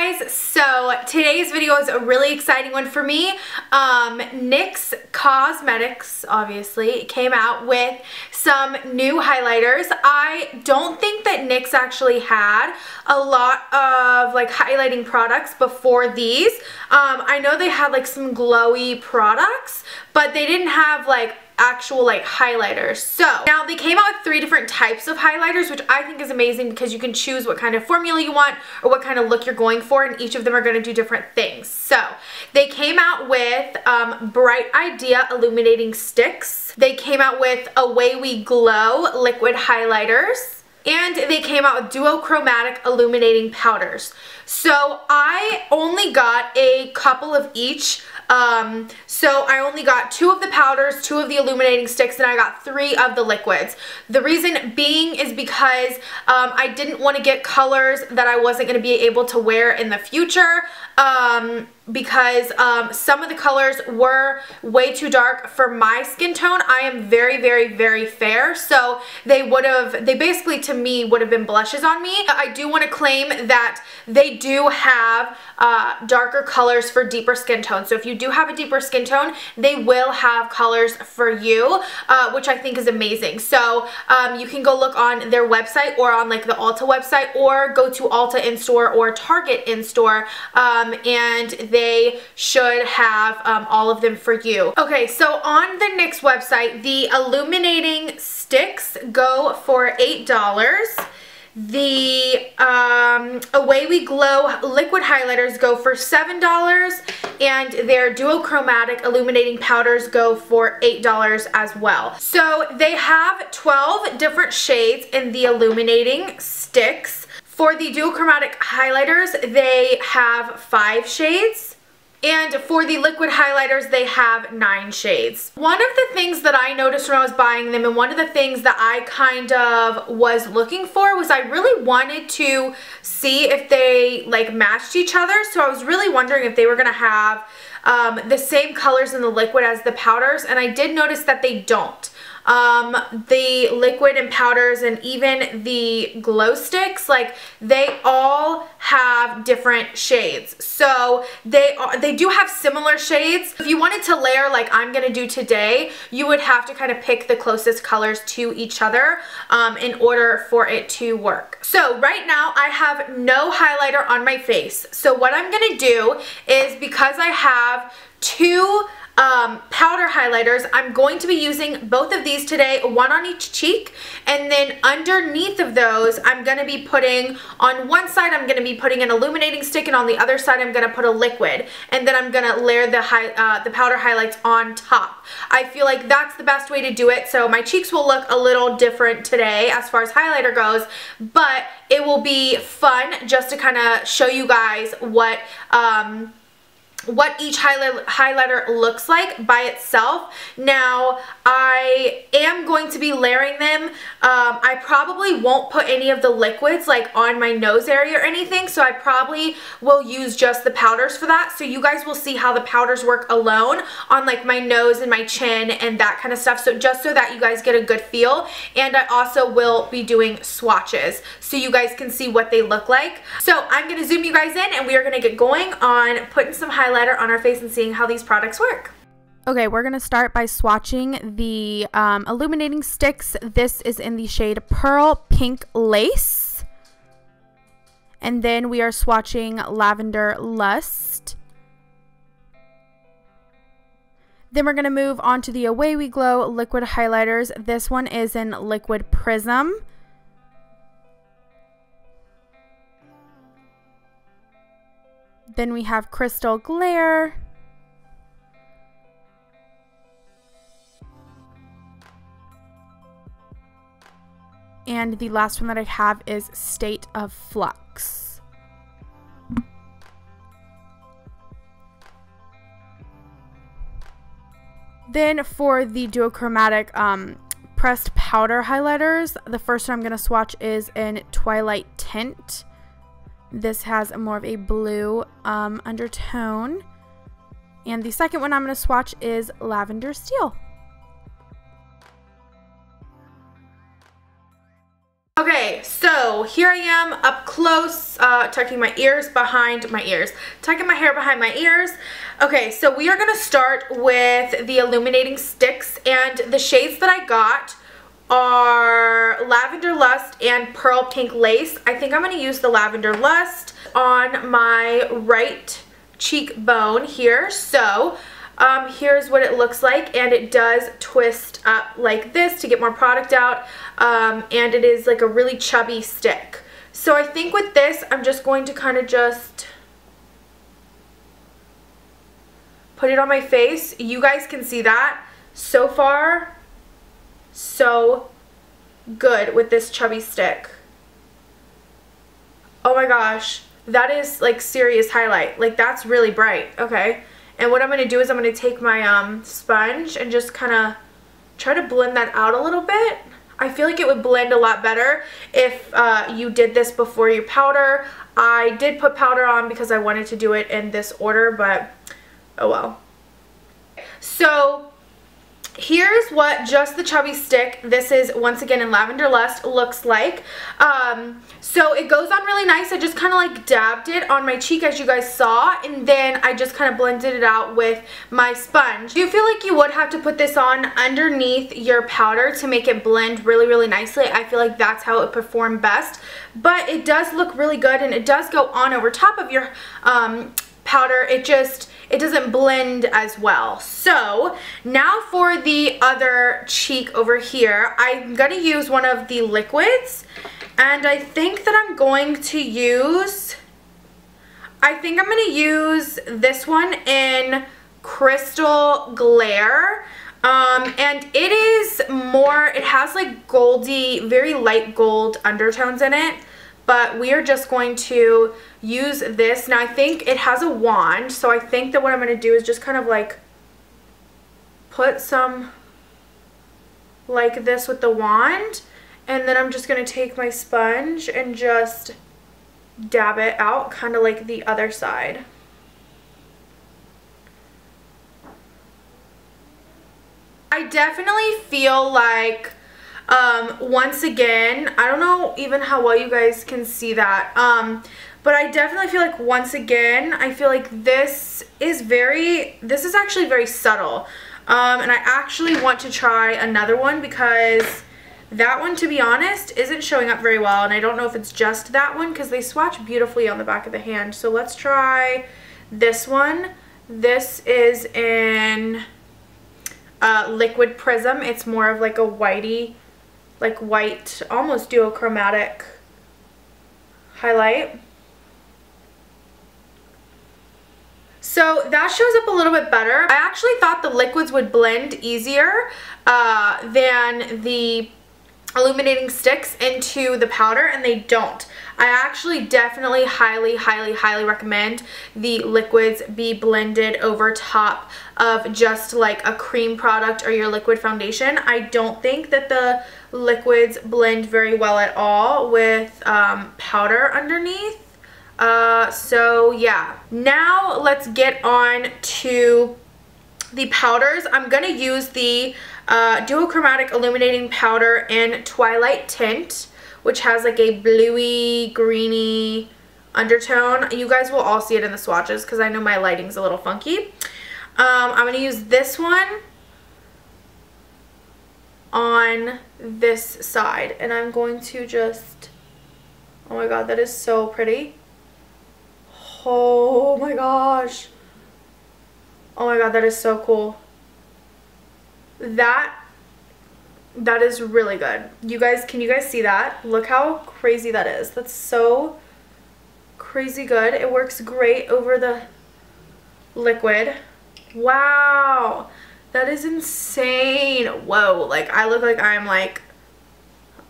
guys, so today's video is a really exciting one for me. NYX Cosmetics obviously came out with some new highlighters. I don't think that NYX actually had a lot of like highlighting products before these. I know they had like some glowy products, but they didn't have like actual like highlighters. So now they came out with 3 different types of highlighters, which I think is amazing because you can choose what kind of formula you want or what kind of look you're going for, and each of them are going to do different things. So they came out with Bright Idea Illuminating Sticks. They came out with Away We Glow liquid highlighters. And they came out with duochromatic illuminating powders. So I only got a couple of each. So I only got 2 of the powders, 2 of the illuminating sticks, and I got 3 of the liquids. The reason being is because I didn't want to get colors that I wasn't going to be able to wear in the future. Because some of the colors were way too dark for my skin tone. I am very, very, very fair, so they basically to me would have been blushes on me. I do want to claim that they do have darker colors for deeper skin tones. So if you do have a deeper skin tone, they will have colors for you, which I think is amazing. So you can go look on their website or on like the Ulta website, or go to Ulta in-store or Target in-store, and they should have all of them for you. Okay, so on the NYX website, the illuminating sticks go for $8. The Away We Glow liquid highlighters go for $7, and their duochromatic illuminating powders go for $8 as well. So they have 12 different shades in the illuminating sticks. For the duochromatic highlighters, they have 5 shades. And for the liquid highlighters, they have 9 shades. One of the things that I noticed when I was buying them, and one of the things that I kind of was looking for, was I really wanted to see if they like matched each other. So I was really wondering if they were going to have the same colors in the liquid as the powders, and I did notice that they don't. The liquid and powders and even the glow sticks, like they all have different shades. So they do have similar shades. If you wanted to layer like I'm gonna do today, you would have to kind of pick the closest colors to each other in order for it to work. So right now I have no highlighter on my face. So what I'm gonna do is, because I have 2 powder highlighters, I'm going to be using both of these today, one on each cheek, and then underneath of those I'm going to be putting, on one side I'm going to be putting an illuminating stick, and on the other side I'm going to put a liquid, and then I'm going to layer the powder highlights on top. I feel like that's the best way to do it. So my cheeks will look a little different today as far as highlighter goes, but it will be fun just to kind of show you guys what each highlighter looks like by itself. Now, I am going to be layering them. I probably won't put any of the liquids like on my nose area or anything, so I probably will use just the powders for that. So you guys will see how the powders work alone on like my nose and my chin and that kind of stuff. So just so that you guys get a good feel. And I also will be doing swatches so you guys can see what they look like. So I'm going to zoom you guys in, and we are going to get going on putting some highlighter on our face and seeing how these products work. Okay, we're going to start by swatching the illuminating sticks. This is in the shade Pearl Pink Lace. And then we are swatching Lavender Lust. Then we're going to move on to the Away We Glow liquid highlighters. This one is in Liquid Prism. Then we have Crystal Glare. And the last one that I have is State of Flux. Then for the duochromatic pressed powder highlighters, the first one I'm going to swatch is in Twilight Tint. This has more of a blue undertone. And the second one I'm going to swatch is Lavender Steel. Okay, so here I am up close, tucking my ears behind my ears, tucking my hair behind my ears. Okay, so we are going to start with the illuminating sticks, and the shades that I got are Lavender Lust and Pearl Pink Lace. I think I'm going to use the Lavender Lust on my right cheekbone here. So here's what it looks like, and it does twist up like this to get more product out, and it is like a really chubby stick. So I think with this, I'm just going to kind of just put it on my face. You guys can see that. So far, so good with this chubby stick. Oh my gosh, that is like serious highlight. Like, that's really bright. Okay. And what I'm going to do is I'm going to take my sponge and just kind of try to blend that out a little bit. I feel like it would blend a lot better if you did this before your powder. I did put powder on because I wanted to do it in this order, but oh well. So here's what just the chubby stick, this is once again in Lavender Lust, looks like. So it goes on really nice. I just kind of like dabbed it on my cheek, as you guys saw, and then I just kind of blended it out with my sponge. Do you feel like you would have to put this on underneath your powder to make it blend really, really nicely? I feel like that's how it performed best, but it does look really good, and it does go on over top of your powder. It doesn't blend as well. So now for the other cheek over here, I'm gonna use one of the liquids, and I think that I'm going to use, this one in Crystal Glare. And it is more, it has like goldy, very light gold undertones in it. But we are just going to use this. Now I think it has a wand, so I think that what I'm going to do is just kind of like put some like this with the wand, and then I'm just going to take my sponge and just dab it out kind of like the other side. I definitely feel like once again, I don't know even how well you guys can see that, but I definitely feel like once again, I feel like this is actually very subtle, and I actually want to try another one because that one, to be honest, isn't showing up very well, and I don't know if it's just that one because they swatch beautifully on the back of the hand. So let's try this one. This is in Liquid Prism. It's more of like a whitey, like white, almost duochromatic highlight. So that shows up a little bit better. I actually thought the liquids would blend easier than the illuminating sticks into the powder, and they don't. I actually definitely highly recommend the liquids be blended over top of just like a cream product or your liquid foundation. I don't think that the liquids blend very well at all with powder underneath. So yeah, now let's get on to the powders. I'm gonna use the duochromatic illuminating powder in Twilight Tint, which has like a bluey greeny undertone. You guys will all see it in the swatches because I know my lighting's a little funky. I'm gonna use this one on this side, and I'm going to just, oh my god, that is so pretty. Oh my gosh. Oh my god, that is so cool. That is really good. You guys, can you guys see that? Look how crazy that is. That's so crazy good. It works great over the liquid. Wow. That is insane. Whoa, like I look like I'm like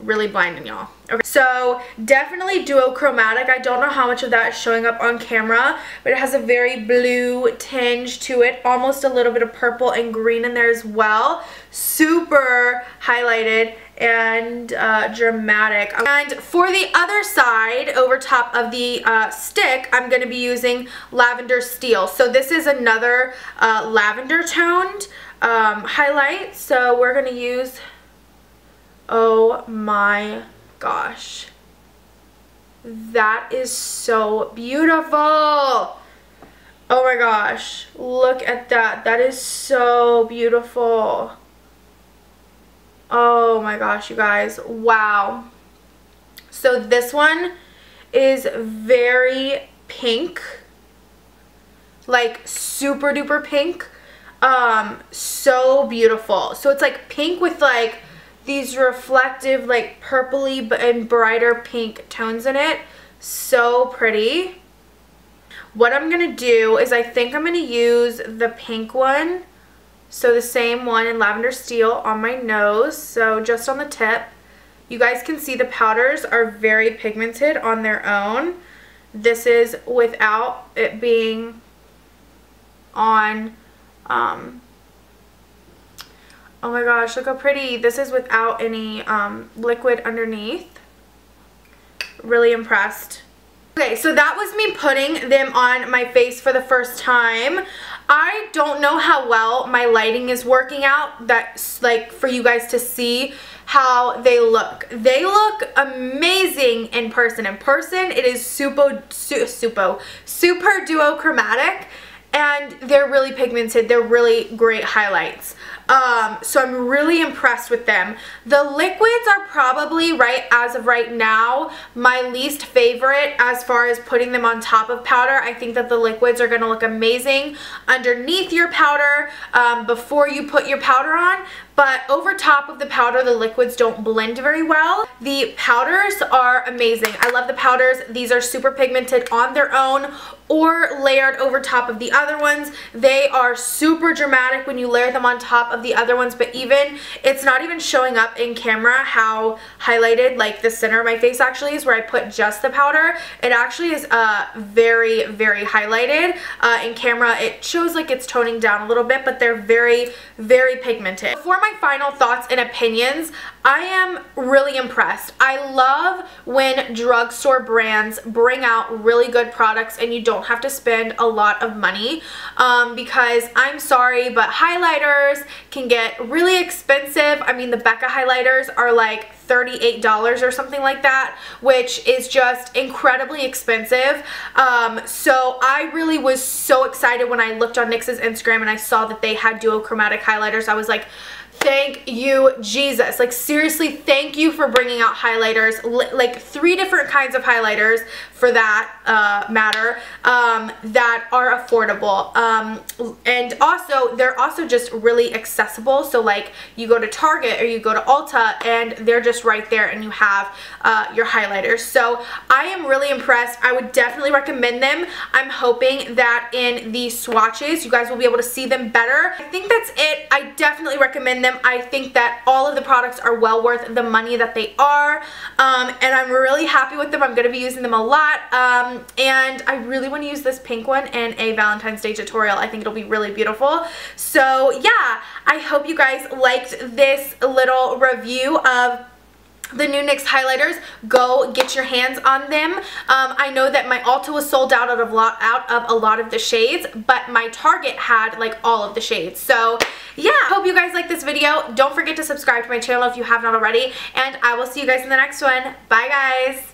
really blinding y'all. Okay, so definitely duochromatic. I don't know how much of that is showing up on camera, but it has a very blue tinge to it, almost a little bit of purple and green in there as well. Super highlighted and dramatic. And for the other side, over top of the stick, I'm going to be using Lavender Steel. So this is another lavender toned highlight. So we're going to use, oh my gosh. That is so beautiful. Oh my gosh. Look at that. That is so beautiful. Oh my gosh, you guys. Wow. So this one is very pink. Like super duper pink. So beautiful. So it's like pink with like these reflective like purpley and brighter pink tones in it. So pretty. What I'm gonna do is I think I'm gonna use the pink one. So the same one in Lavender Steel on my nose. So just on the tip. You guys can see the powders are very pigmented on their own. This is without it being on, oh my gosh, look how pretty. This is without any liquid underneath. Really impressed. Okay, so that was me putting them on my face for the first time. I don't know how well my lighting is working out, that's like for you guys to see how they look. They look amazing in person. In person, it is super duochromatic, and they're really pigmented. They're really great highlights. So I'm really impressed with them. The liquids are probably, as of right now, my least favorite as far as putting them on top of powder. I think that the liquids are going to look amazing underneath your powder before you put your powder on. But over top of the powder, the liquids don't blend very well. The powders are amazing. I love the powders. These are super pigmented on their own or layered over top of the other ones. They are super dramatic when you layer them on top of the other ones, but even, it's not even showing up in camera how highlighted like the center of my face actually is where I put just the powder. It actually is very, very highlighted. In camera, it shows like it's toning down a little bit, but they're very, very pigmented. For my final thoughts and opinions, I am really impressed. I love when drugstore brands bring out really good products and you don't have to spend a lot of money because I'm sorry, but highlighters can get really expensive. I mean, the Becca highlighters are like $38 or something like that, which is just incredibly expensive. So I really was so excited when I looked on NYX's Instagram and I saw that they had duochromatic highlighters. I was like, thank you, Jesus. Like, seriously, thank you for bringing out highlighters, like 3 different kinds of highlighters for that matter, that are affordable. And also, they're also just really accessible. So, like, you go to Target or you go to Ulta and they're just right there and you have your highlighters. So, I am really impressed. I would definitely recommend them. I'm hoping that in the swatches, you guys will be able to see them better. I think that's it. I definitely recommend them. I think that all of the products are well worth the money that they are, and I'm really happy with them. I'm going to be using them a lot, and I really want to use this pink one in a Valentine's Day tutorial. I think it'll be really beautiful. So yeah, I hope you guys liked this little review of the new NYX highlighters. Go get your hands on them. I know that my Ulta was sold out of a lot of the shades, but my Target had like all of the shades. So yeah, hope you guys like this video. Don't forget to subscribe to my channel if you have not already, and I will see you guys in the next one. Bye guys.